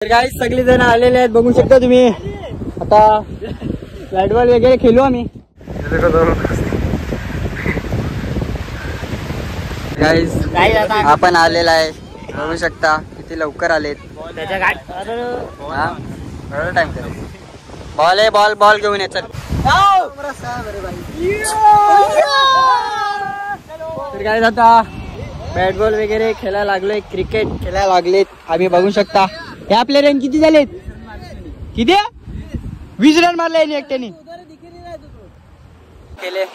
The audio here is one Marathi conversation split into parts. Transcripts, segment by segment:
तर गाईस सगळे जण आलेले आहेत, बघू शकता तुम्ही. आता बॅट बॉल वगैरे खेळू आम्ही. गाईस आपण आलेला आहे, बघू शकता किती लवकर आलेत. टाइम करेल. बॉल आहे, बॉल बॉल घेऊन ये. चल तर गाईस आता बॅट बॉल वगैरे खेळायला लागलोय, क्रिकेट खेळायला लागलेत आम्ही. बघू शकता हे आपले रन किती झालेत, किती 20 रन मारले एकट्याने केले.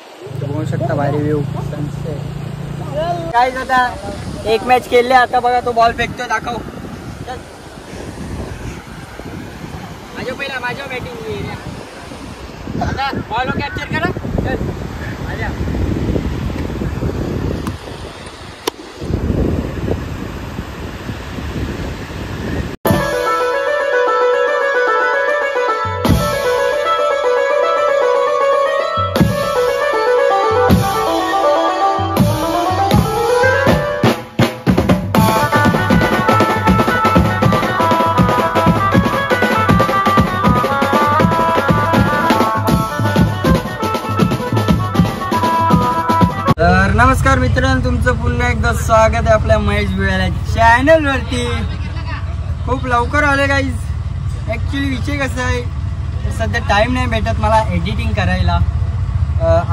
बघू शकता भारी व्ह्यू सनसेट. काय आता एक मॅच खेळले, आता बघा तो बॉल फेकतोय, दाखव. माझ्या बॅटिंग बॉल कॅप्चर करा. नमस्कार मित्रांनो, तुमचं पुन्हा एकदा स्वागत आहे आपल्या महेश भिवाला चॅनल वरती. खूप लवकर आले गाईज. ॲक्च्युली विषय कसा आहे, सध्या टाइम नाही भेटत मला एडिटिंग करायला.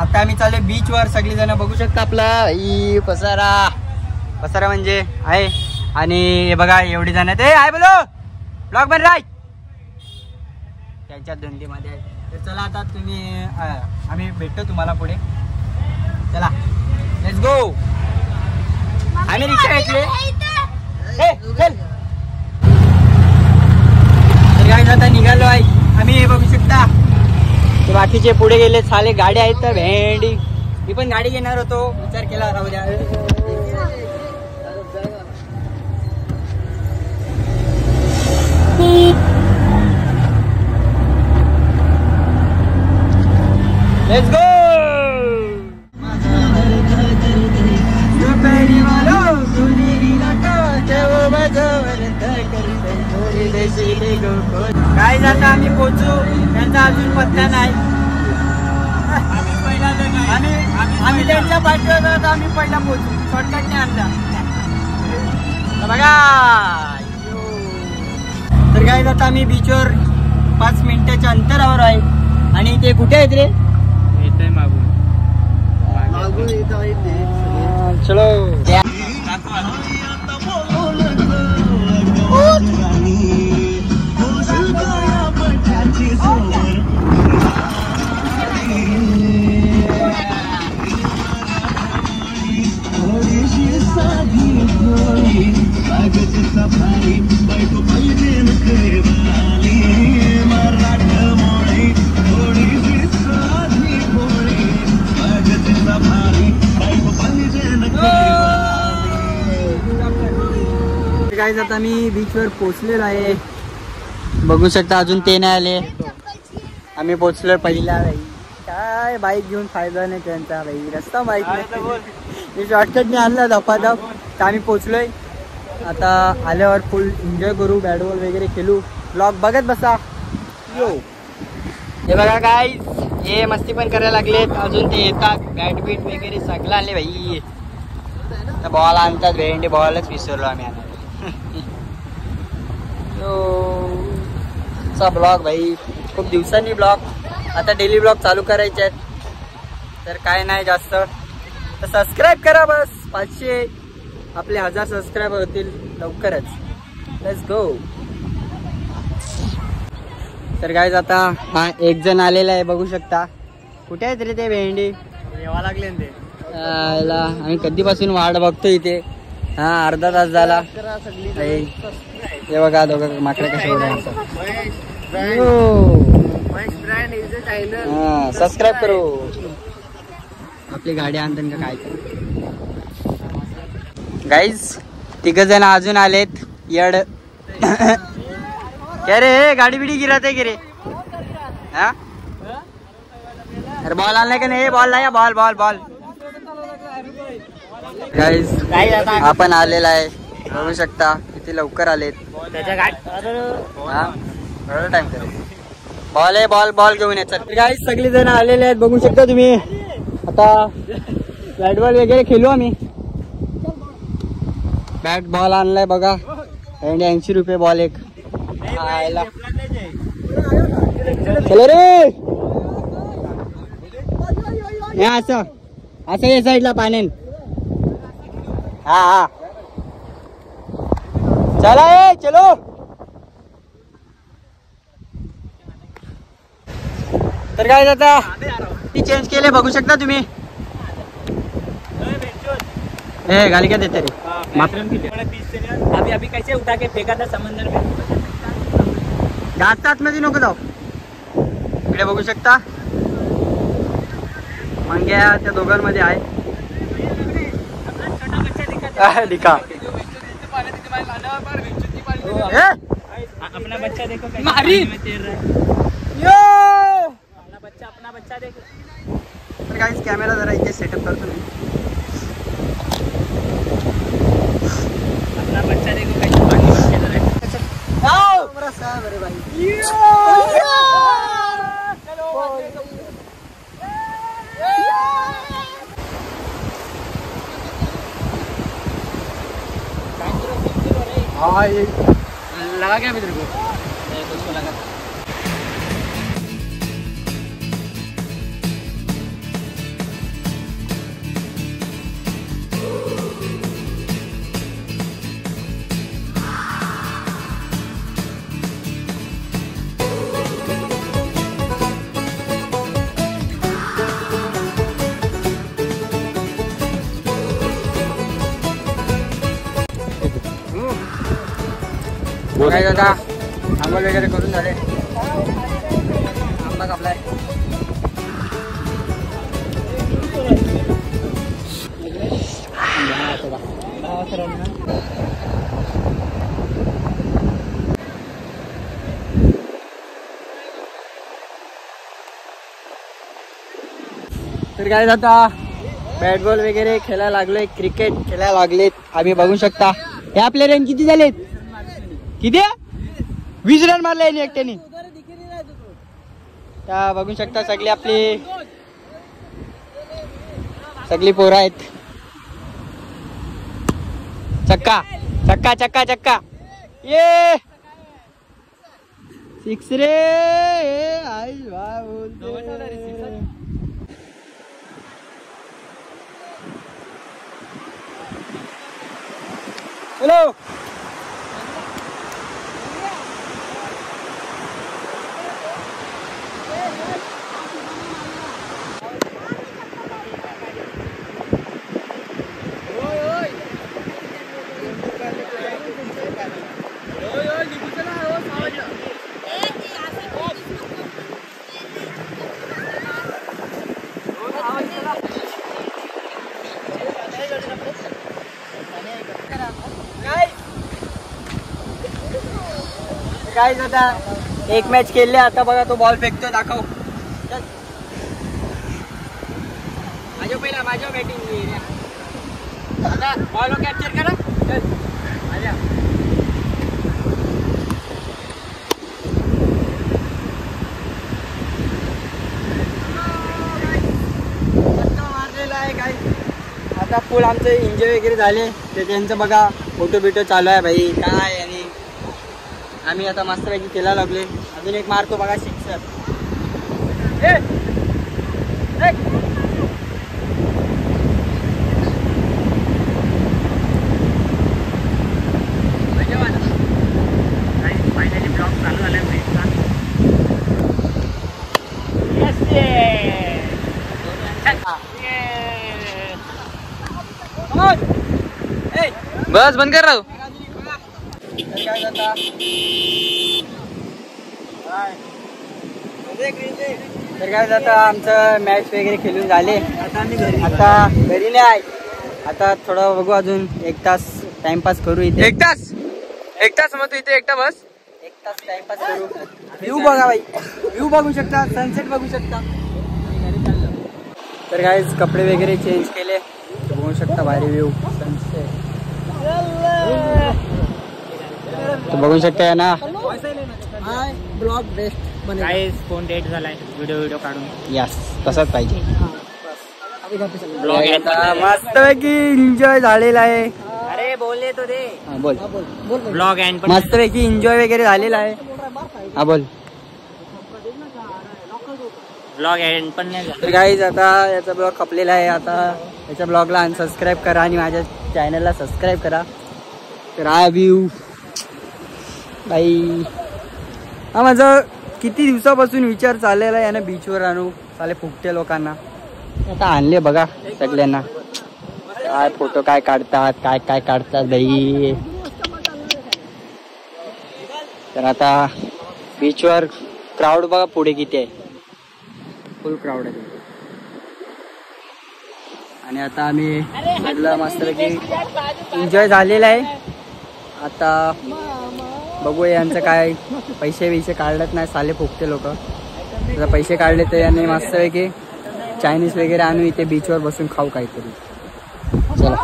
आता आम्ही चालले बीचवर, सगळीजण बघू शकता. आपला ही पसारा म्हणजे आहे. आणि हे बघा एवढी जण ते आहे, बोलो ब्लॉग बन राय त्याच्या धंदीमध्ये आहे. तर चला आता तुम्ही आम्ही भेटतो तुम्हाला पुढे. चला लेट्स गो. आम्ही रिक्षा घेतले. चल तर काय आता निघालो आहे आम्ही. हे बघू शकता ते बाकीचे पुढे गेले, साले गाड्या आहेत तर भेंडी. मी पण गाडी घेणार होतो, विचार केला राहू द्या. Let's go. काय जाता आम्ही पोहोचू, त्यांचा अजून पत्ता नाही. आम्ही त्यांच्या पाठीवर आम्ही पहिला पोहोचू, शॉर्टकटने आणला बघा. तर काय जाता आम्ही बीचवर 5 मिनिटाच्या अंतरावर आहे. आणि ते कुठे आहेत रे, मागून चलो. काय आता मी बीचवर पोहोचलेलो आहे, बघू शकता. अजून ते नाही आले, आम्ही पोहोचलो पहिला. भाई काय बाईक घेऊन फायदा नाही त्यांचा, भाई रस्ता बाईक नाही. शॉर्टकटने आणला धपाधप, तर आम्ही पोहोचलोय. आता आल्यावर फुल एन्जॉय करू, बॅट बॉल वगैरे खेळू, ब्लॉग बघत बसा. यो हे बघा काय, हे मस्ती पण करायला लागलेत. अजून ते येतात, बॅट बीट वगैरे सगळं आले भाई. बॉल आणतात, भेंडी बॉलच विसरलो आम्ही आणायला. चा ब्लॉग भाई, खूप दिवसांनी ब्लॉग, आता डेली ब्लॉग चालू करायचे आहेत. तर काय नाही जास्त, तर सबस्क्राईब करा बस. 500 आपले 1000 सबस्क्राईबर होतील लवकरच. Let's go. तर काय आता हा एक जण आलेला आहे, बघू शकता. कुठे आहेत रे ते भेंडी, येवा लागले ते. आम्ही कधीपासून वाट बघतो इथे. हा अर्धा तास झाला. हे बघा दोघं माकडे कसे सबस्क्राईब करू. आपली गाडी आणतात का काय गाईज. 3 जण अजून आलेत. येड क्या रे, गाडी बिडी गिरत आहे की रे. हा अरे बॉल आणलाय का नाही, बॉल नाही, बॉल बॉल बॉल. गाईज आपण आलेला आहे, बघू शकता किती लवकर आलेत. त्याच्या गाठ टाइम बॉल आहे, बॉल घेऊन यायचं काय. सगळे जण आलेले आहेत, बघू शकता तुम्ही. आता बॅट बॉल वगैरे खेळू आम्ही. बॅट बॉल आणलाय बघा, 80 रुपये बॉल एक. चलो रे, असं असं या साईडला पाण्यान. हा चला ए चलो. तर काय आता ती चेंज केले, बघू शकता तुम्ही. ए गाली क्या देते रे. अभी कैसे उठा के फेंका था समंदर में. जास्त आतमध्ये नको जाऊ. इकडे बघू शकता मंग्या त्या दोघांमध्ये आहे. दिखा अपना बच्चा देखो मारी में तैर रहा है. अपना बच्चा देखो. तर गाइस कॅमेरा जरा इथे सेटअप करतो मी. अपना बच्चा देखो कैसे पानी में खेल रहा है. अरे भाई हाँ ये लगा क्या तेरे को. उसको लगा. काय दादा आंघोळ वगैरे करून झाले. आंबा कापलाय. तर काय आता बॅट बॉल वगैरे खेळायला लागलोय, क्रिकेट खेळायला लागलेत आम्ही. बघू शकता हे आपले रन किती झालेत. किती 20 रन मारले एकट्याने. बघू शकता सगळी आपली सगळी पोरं आहेत. चक्का चक्का चक्का चक्का ये 6 रे. हॅलो काय आता एक मॅच खेळले. आता बघा तो बॉल फेकतोय, दाखव. माझ्या पहिला माझ्या बॅटिंग. आता बॉल कॅप्चर करा. मारलेला आहे काय. आता फुल आमचं एन्जॉय वगैरे झाले. ते त्यांचं बघा फोटो बिटो चालू आहे भाई काय. आणि आम्ही आता मस्तपैकी खेळायला लागले. अजून एक मारतो बघा सिक्सर. फायनली ब्लॉग चालू झालाय ब्रेकचा. बस बंद कर राहू. तर काय आता आमचं मॅच वगैरे खेळून झाले. आता घरी नाही आहे. आता थोडं बघू अजून 1 तास टाइमपास करू इथे. 1 तास मग तू इथे एकटा बस. 1 तास टाइमपास करू. व्ह्यू बघा भाई, व्ह्यू बघू शकता, सनसेट बघू शकता. तर काय कपडे वगैरे चेंज केले, बघू शकता भारी व्ह्यू सनसेट. तर बघू शकता ना ब्लॉग बेस्ट बनेगा। गाइस फोन डेट झालाय व्हिडिओ काढून यस तसंच पाहिजे ब्लॉग मस्त पैकी एन्जॉय झालेला आहे अरे बोलले तो दे हा, बोल ब्लॉग एंड पण मस्त पैकी एन्जॉय वगैरे झालेला आहे हा बोल ब्लॉग एंड पण नाही झाला तर गाईज आता याचा ब्लॉग खपलेला आहे आता याच्या ब्लॉगला अनसबस्क्राईब करा आणि माझ्या चॅनलला सबस्क्राईब करा तर हा व्ह्यू बाई हा माझा किती दिवसापासून विचार चाललेला आहे ना बीचवर आणू चाले फुकटे लोकांना आता आणले बघा सगळ्यांना काय फोटो काय काढतात काय काढतात बाई तर आता बीचवर क्राऊड बघा पुढे किती आहे फुल क्राऊड आहे आणि आता आम्ही सगळं मस्तपैकी एन्जॉय झालेला आहे आता बघूया यांचं काय पैसे काढत नाही साले फुकते लोक जर पैसे काढले तर यांनी मस्तपैकी चायनीज वगैरे आणू इथे बीचवर बसून खाऊ काहीतरी चला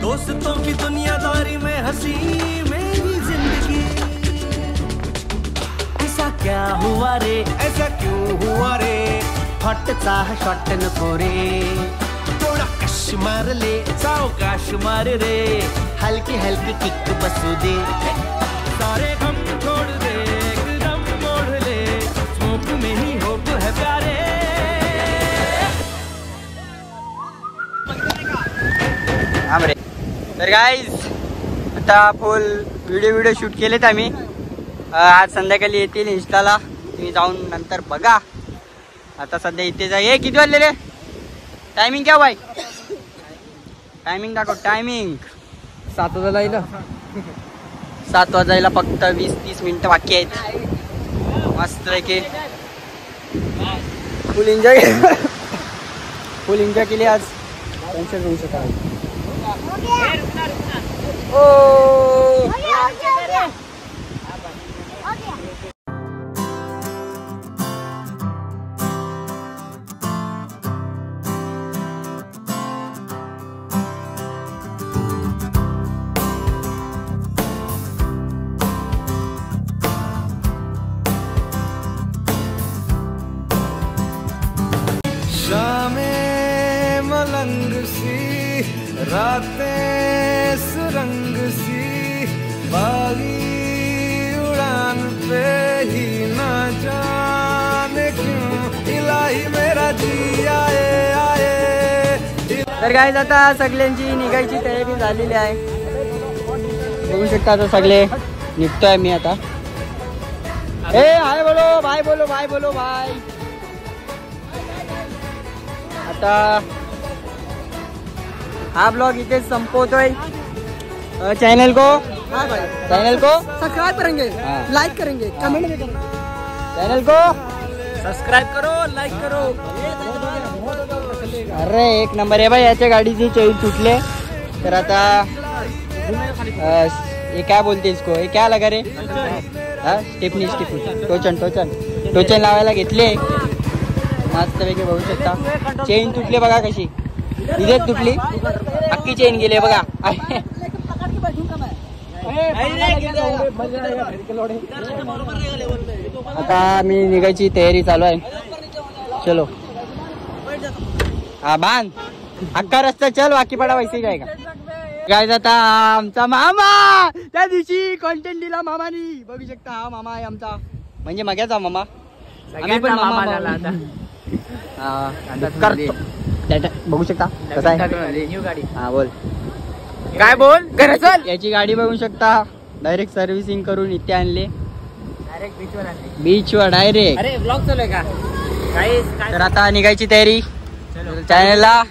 दोस्तों की दुनियादारी में हंसी मेरी जिंदगी ऐसा क्या हुआ रे ऐसा क्यों हुआ रे हॉट चाह शॉट नको रे थोड़ा कश मार ले सावकाश मार रे हल्की हल्की किक बसू दे सारे गम छोड़ दे एकदम मोड़ ले स्मोक में ही होप है प्यारे तर गाईज आता फुल व्हिडिओ शूट केलेत आम्ही आज संध्याकाळी येतील इंस्टाला तुम्ही जाऊन नंतर बघा आता सध्या इथे जा ये किती वाजले रे टायमिंग क्या बाय टायमिंग दाखव टायमिंग 7 वाजायला 7 वाजायला फक्त 20-30 मिनिटं बाकी आहेत मस्त पैकी फुल एन्जॉय केली आज टेन्शन घेऊ शकता शामें मलंग सी रातें सुरंग सी बागी उड़ान पे ही ना जाने क्यों इलाही मेरा जी आए आए। तर गाईज आता सगळ्यांची निघायची तयारी झालेली आहे बघू शकता आता सगळे निघतोय मी आता हाय बोलो बाय आता हा ब्लॉग इथे संपवतोय चैनल को सब्सक्राइब करेंगे हाँ। लाइक करेंगे कमेंट भी करेंगे चैनल को सबस्क्राईब करो लाईक करो अरे एक नंबर आहे भाई याच्या गाडीची चैन तुटले तर आता ये क्या बोलते इसको ये क्या लगा रे हा स्टेपनी टोचन लावायला घेतले मस्त पैकी बघू शकता चेन तुटले बघा कशी इथेच तुटली अख्खी चेन गेली बघा आता मी निघायची तयारी चालू आहे चलो हा बांध अख्खा रस्ता चल बाकी पडा वैसे जायगा काय आता आमचा मामा त्या दिवशी कॉन्टेंट दिला मामानी बघू शकता हा मामा आहे आमचा म्हणजे मग्याचा मामा आम्ही पण मामा झाला आता करतो बघू शकता कसं आहे न्यू गाडी हा बोल काय बोल घरी चल याची गाडी बघू शकता डायरेक्ट सर्व्हिसिंग करून इथे आणले डायरेक्ट बीचवर आणली बीचवर डायरेक्ट अरे ब्लॉग चालू आहे का काही तर आता निघायची तयारी चॅनलला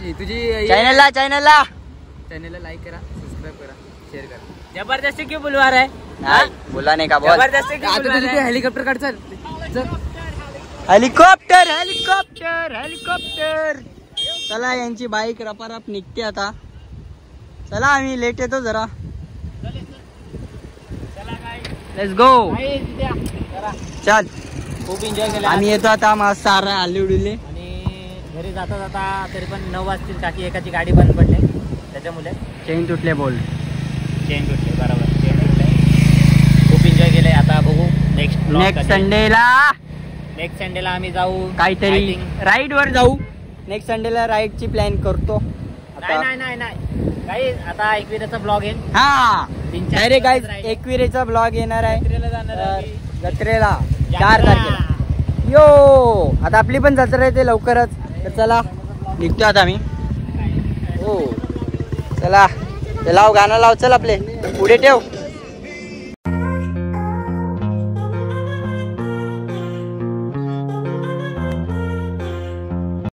चैनल लाइक करा सब्सक्राइब करा शेअर करा जबरदस्ती क्यों बुलवा रहा है नाही बोला नाही का बोल जबरदस्ती क्यों बुलवा रहा है हेलिकॉप्टर काढ चल हेलिकॉप्टर चला यांची बाईक रपारप निघते आता. चला आम्ही लेट येतो जरा. Let's go. चल खूप एन्जॉय केला आम्ही येतो आता. मस्त सारा आले उडले. आणि घरी जाता जाता तरी पण 9 वाजतील का की एकाची गाडी बंद पडली त्याच्यामुळे चेन तुटले बोल. चेन तुटले. बरोबर चेन तुटले. खूप एन्जॉय केले. आता बघू नेक्स्ट संडेला आम्ही जाऊ काहीतरी राईड वर जाऊ. नेक्स्ट संडेला राईड ची प्लॅन करतो आता. नाही काही आता एकविराचा ब्लॉग येईल. हा 3-4 डायरेक्ट काय राईड. एकविरेचा ब्लॉग येणार आहे जत्रेला जाणार आहे. जत्रेला 4 तारखेला. यो आता आपली पण जत्रा आहे ते लवकरच. तर चला निघतो आता आम्ही. हो चला लाव गाणं लाव. चल आपले पुढे ठेव.